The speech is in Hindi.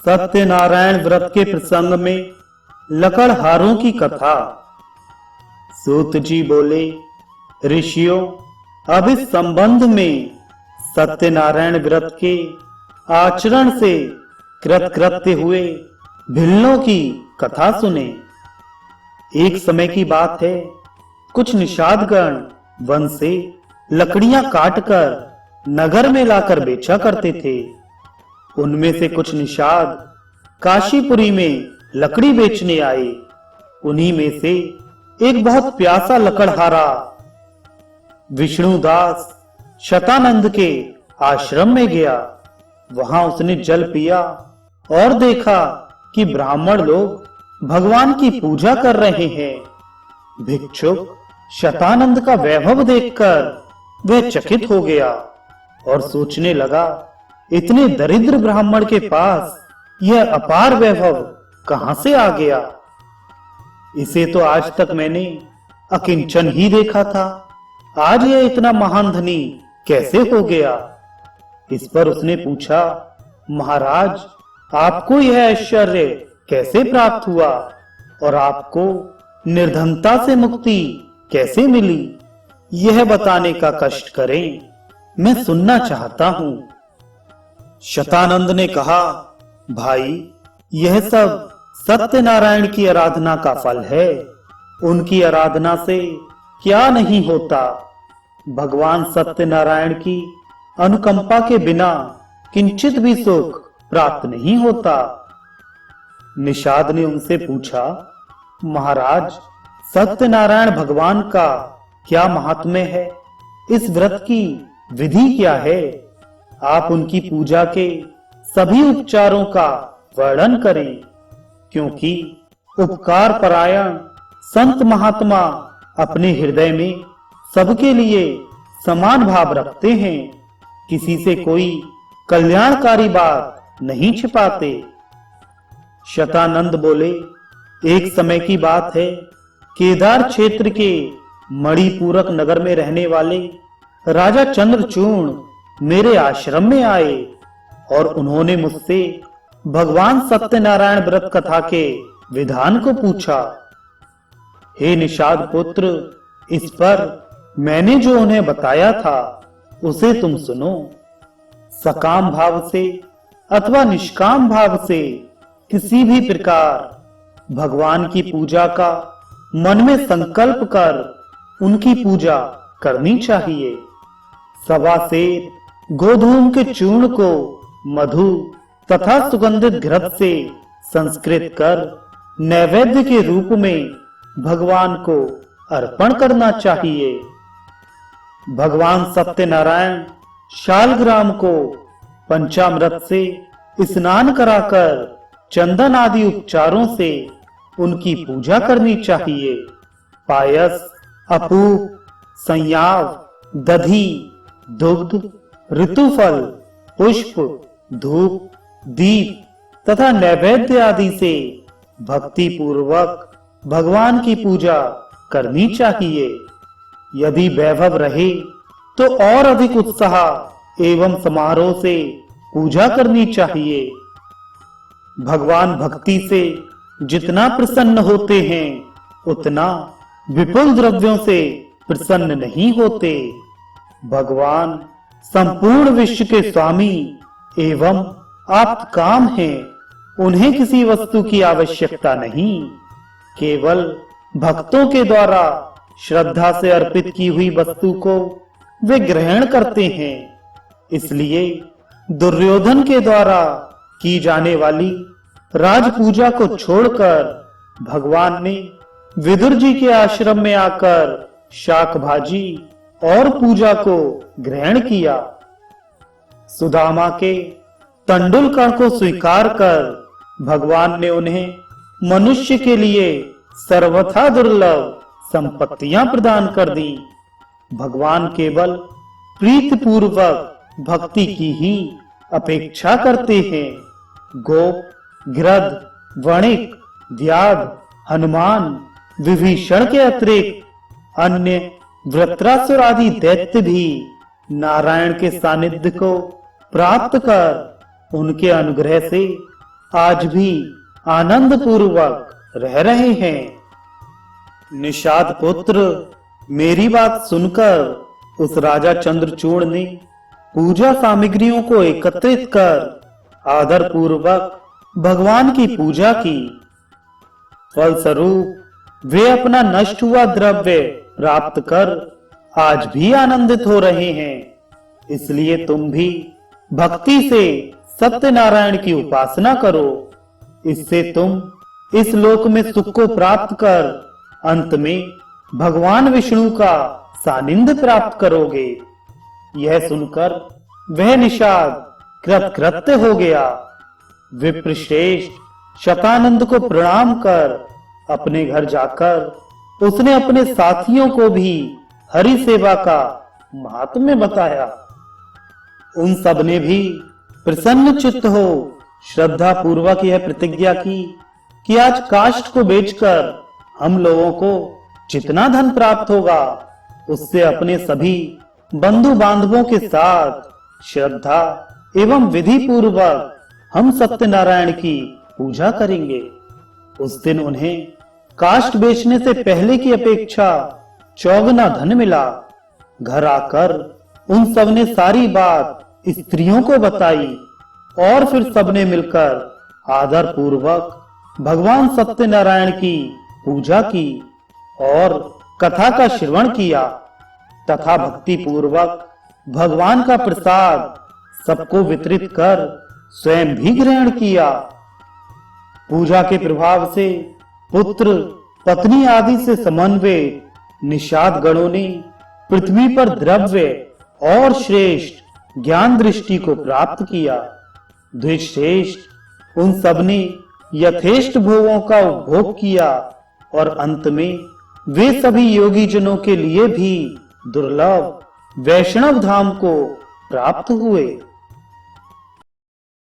सत्यनारायण व्रत के प्रसंग में लकड़हारों की कथा। सूत जी बोले, ऋषियों, अब इस संबंध में सत्यनारायण व्रत के आचरण से कृतकृत्य हुए भिल्लों की कथा सुने। एक समय की बात है, कुछ निषादगण वन से लकड़ियां काटकर नगर में लाकर बेचा करते थे। उनमें से कुछ निषाद काशीपुरी में लकड़ी बेचने आए। उन्हीं में से एक बहुत प्यासा लकड़हारा विष्णुदास शतानंद के आश्रम में गया। वहां उसने जल पिया और देखा कि ब्राह्मण लोग भगवान की पूजा कर रहे हैं। भिक्षुक शतानंद का वैभव देखकर वह चकित हो गया और सोचने लगा, इतने दरिद्र ब्राह्मण के पास यह अपार वैभव कहां से आ गया? इसे तो आज तक मैंने अकिंचन ही देखा था। आज यह इतना महान धनी कैसे हो गया? इस पर उसने पूछा, महाराज, आपको यह ऐश्वर्य कैसे प्राप्त हुआ और आपको निर्धनता से मुक्ति कैसे मिली? यह बताने का कष्ट करें, मैं सुनना चाहता हूं। शतानंद ने कहा, भाई, यह सब सत्यनारायण की आराधना का फल है। उनकी आराधना से क्या नहीं होता। भगवान सत्यनारायण की अनुकंपा के बिना किंचित भी सुख प्राप्त नहीं होता। निषाद ने उनसे पूछा, महाराज, सत्यनारायण भगवान का क्या महात्म्य है? इस व्रत की विधि क्या है? आप उनकी पूजा के सभी उपचारों का वर्णन करें, क्योंकि उपकार परायण संत महात्मा अपने हृदय में सबके लिए समान भाव रखते हैं। किसी से कोई कल्याणकारी बात नहीं छिपाते। शतानंद बोले, एक समय की बात है, केदार क्षेत्र के मणिपूरक नगर में रहने वाले राजा चंद्रचूर्ण मेरे आश्रम में आए और उन्होंने मुझसे भगवान सत्यनारायण व्रत कथा के विधान को पूछा। हे निषाद पुत्र, इस पर मैंने जो उन्हें बताया था उसे तुम सुनो। सकाम भाव से अथवा निष्काम भाव से किसी भी प्रकार भगवान की पूजा का मन में संकल्प कर उनकी पूजा करनी चाहिए। सवा से गोधूम के चूर्ण को मधु तथा सुगंधित घृत से संस्कृत कर नैवेद्य के रूप में भगवान को अर्पण करना चाहिए। भगवान सत्यनारायण शालग्राम को पंचामृत से स्नान कराकर चंदन आदि उपचारों से उनकी पूजा करनी चाहिए। पायस, अपूप, संयाव, दधी, दुग्ध, ऋतुफल, पुष्प, धूप, दीप तथा नैवेद्य आदि से भक्ति पूर्वक भगवान की पूजा करनी चाहिए। यदि वैभव रहे तो और अधिक उत्साह एवं समारोह से पूजा करनी चाहिए। भगवान भक्ति से जितना प्रसन्न होते हैं उतना विपुल द्रव्यों से प्रसन्न नहीं होते। भगवान संपूर्ण विश्व के स्वामी एवं आप्तकाम हैं। उन्हें किसी वस्तु की आवश्यकता नहीं, केवल भक्तों के द्वारा श्रद्धा से अर्पित की हुई वस्तु को वे ग्रहण करते हैं। इसलिए दुर्योधन के द्वारा की जाने वाली राज पूजा को छोड़कर भगवान ने विदुर जी के आश्रम में आकर शाक भाजी और पूजा को ग्रहण किया। सुदामा के तंडुलकण को स्वीकार कर भगवान ने उन्हें मनुष्य के लिए सर्वथा दुर्लभ संपत्तियां प्रदान कर दी। भगवान केवल प्रीति पूर्वक भक्ति की ही अपेक्षा करते हैं। गोप, गृध, वणिक, व्याध, हनुमान, विभीषण के अतिरिक्त अन्य वृत्रासुर आदि दैत्य भी नारायण के सानिध्य को प्राप्त कर उनके अनुग्रह से आज भी आनंद पूर्वक रह रहे हैं। निषाद पुत्र, मेरी बात सुनकर उस राजा चंद्रचूड़ ने पूजा सामग्रियों को एकत्रित कर आदर पूर्वक भगवान की पूजा की। फलस्वरूप वे अपना नष्ट हुआ द्रव्य प्राप्त कर आज भी आनंदित हो रहे हैं। इसलिए तुम भी भक्ति से सत्यनारायण की उपासना करो। इससे तुम इस लोक में सुख को प्राप्त कर अंत में भगवान विष्णु का सानिध्य प्राप्त करोगे। यह सुनकर वह निषाद कृतकृत्य हो गया। विप्रश्रेष्ठ शतानंद को प्रणाम कर अपने घर जाकर उसने अपने साथियों को भी हरि सेवा का महात्म्य बताया। उन सब ने भी प्रसन्न चित्त हो श्रद्धा पूर्वक यह प्रतिज्ञा की कि आज काष्ठ को बेचकर हम लोगों को जितना धन प्राप्त होगा उससे अपने सभी बंधु बांधवों के साथ श्रद्धा एवं विधि पूर्वक हम सत्यनारायण की पूजा करेंगे। उस दिन उन्हें काष्ठ बेचने से पहले की अपेक्षा चौगुना धन मिला। घर आकर उन सब ने सारी बात स्त्रियों को बताई और फिर सबने मिलकर आदर पूर्वक भगवान सत्यनारायण की पूजा की और कथा का श्रवण किया तथा भक्ति पूर्वक भगवान का प्रसाद सबको वितरित कर स्वयं भी ग्रहण किया। पूजा के प्रभाव से पुत्र पत्नी आदि से समन्वित निषाद गणों ने पृथ्वी पर द्रव्य और श्रेष्ठ ज्ञान दृष्टि को प्राप्त किया। द्विश्रेष्ठ उन सब ने यथेष्ट भोगों का उपभोग किया और अंत में वे सभी योगी जनों के लिए भी दुर्लभ वैष्णव धाम को प्राप्त हुए।